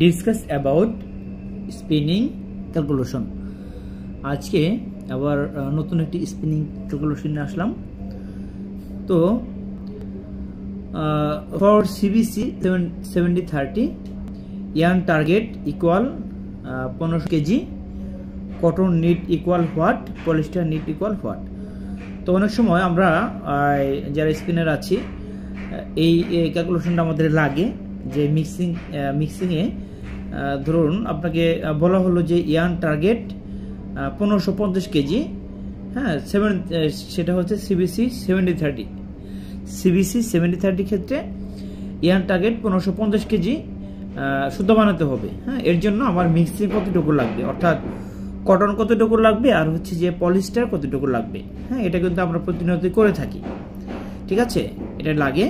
Discuss about spinning calculation. আজকে আবার নতুন একটি স্পিনিং ক্যালকুলেশন নিয়ে আসলাম। তো for CBC 70-30 yarn target equal 1500 KG, cotton knit equal what, polyester knit equal what. তো অনেক সময় আমরা যারা স্পিনার আছি এই ক্যালকুলেশনটা আমাদের লাগে যে মিক্সিংয়ে ধরুন আপনাকে বলা হলো যে ইয়ার্ন টার্গেট 1550 কেজি, হ্যাঁ সেটা হচ্ছে সিবিসি 70-30। সিবিসি 70-30 ক্ষেত্রে ইয়ার্ন টার্গেট 1550 কেজি সুতো বানাতে হবে। হ্যাঁ, এর জন্য আমার মিক্সিং কতটুকু লাগবে, অর্থাৎ কটন কতটুকু লাগবে আর হচ্ছে যে পলিস্টার কতটুকু লাগবে। হ্যাঁ, এটা কিন্তু আমরা প্রতিনিয়ত করে থাকি, ঠিক আছে, এটা লাগে।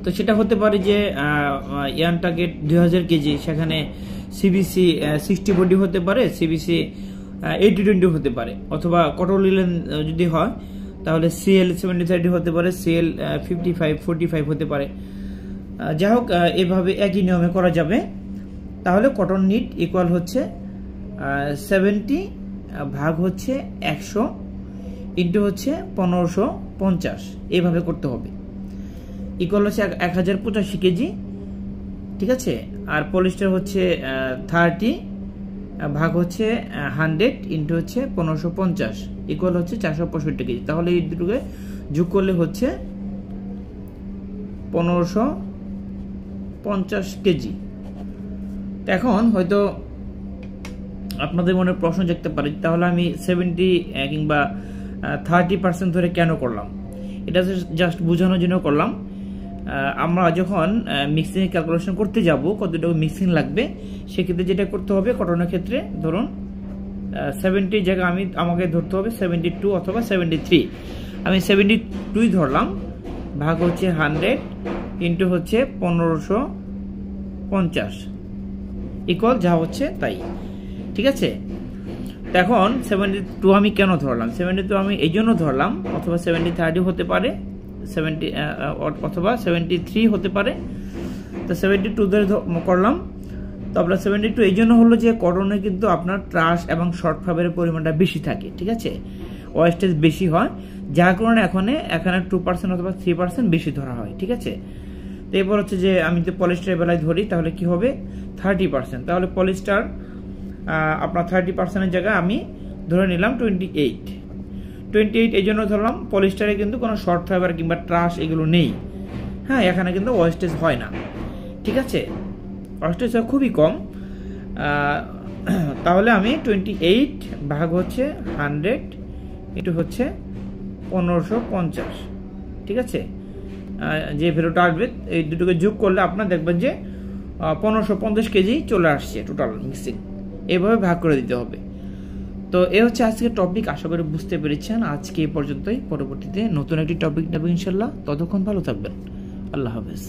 তো সেটা হতে পারে যে ইয়ার্ন টার্গেট 2000 কেজি, সেখানে সিবিসি 60 বডি হতে পারে, সিবিসি 80-20 হতে পারে, অথবা কটন লিলেন যদি হয় তাহলে সিএল 70-30 হতে পারে, সিএল 55-45 হতে পারে। যাই হোক, এভাবে একই নিয়মে করা যাবে। তাহলে কটন নিট ইকুয়াল হচ্ছে 70 ভাগ হচ্ছে 100 ইন্টু হচ্ছে 1550, এইভাবে করতে হবে। ইকুয়াল হচ্ছে 1085 কেজি, ঠিক আছে। আর পলিস্টার হচ্ছে 30 ভাগ হচ্ছে 100 ইন্টু হচ্ছে 1550 ইকুয়াল হচ্ছে 465 কেজি। তাহলে এই দুটোকে যোগ করলে হচ্ছে 1550 কেজি। এখন হয়তো আপনাদের মনে প্রশ্ন জাগতে পারে, তাহলে আমি 70 কিংবা 30% ধরে কেন করলাম? এটা জাস্ট বোঝানোর জন্য করলাম। আমরা যখন মিক্সিং ক্যালকুলেশন করতে যাব কতটুকু মিক্সিং লাগবে, সেক্ষেত্রে যেটা করতে হবে কটনের ক্ষেত্রে ধরুন 70 জায়গায় আমাকে ধরতে হবে 72 অথবা 73। আমি 72 ধরলাম, ভাগ হচ্ছে 100 ইন্টু হচ্ছে 1550 ইকুয়াল যা হচ্ছে তাই, ঠিক আছে। এখন 72 আমি কেন ধরলাম? 72 আমি এই জন্য ধরলাম, অথবা 70-30 হতে পারে, 70 অথবা 73 হতে পারে। তো 72 ধরে করলাম। তো আপনার 72 এই জন্য হলো যে কটনে কিন্তু আপনার ট্রাশ এবং শর্ট ফাইবারের পরিমাণটা বেশি থাকে, ঠিক আছে, ওয়েস্টেজ বেশি হয়, যার কারণে এখানে 2% অথবা 3% বেশি ধরা হয়, ঠিক আছে। তো এরপর হচ্ছে যে আমি যদি পলিস্টারের বেলায় ধরি তাহলে কি হবে 30%। তাহলে পলিস্টার আপনার 30%-এর জায়গায় আমি ধরে নিলাম 28 এই জন্য ধরলাম। পলিস্টারে কিন্তু কোনো শর্ট ফাইবার কিংবা ট্রাশ এগুলো নেই, হ্যাঁ, এখানে কিন্তু ওয়েস্টেজ হয় না, ঠিক আছে, ওয়েস্টেজ খুবই কম। তাহলে আমি 28 ভাগ হচ্ছে 100 ইন্টু হচ্ছে 1550, ঠিক আছে, যে ভ্যালুটা আসবে এই দুটোকে যোগ করলে আপনার দেখবেন যে 1550 কেজি চলে আসছে টোটাল মিক্সিং। এইভাবে ভাগ করে দিতে হবে। তো এ হচ্ছে আজকের টপিক, আশা করি বুঝতে পেরেছেন। আজকে এই পর্যন্তই, পরবর্তীতে নতুন একটি টপিক নেব ইনশাল্লাহ। ততক্ষণ ভালো থাকবেন, আল্লাহ হাফেজ।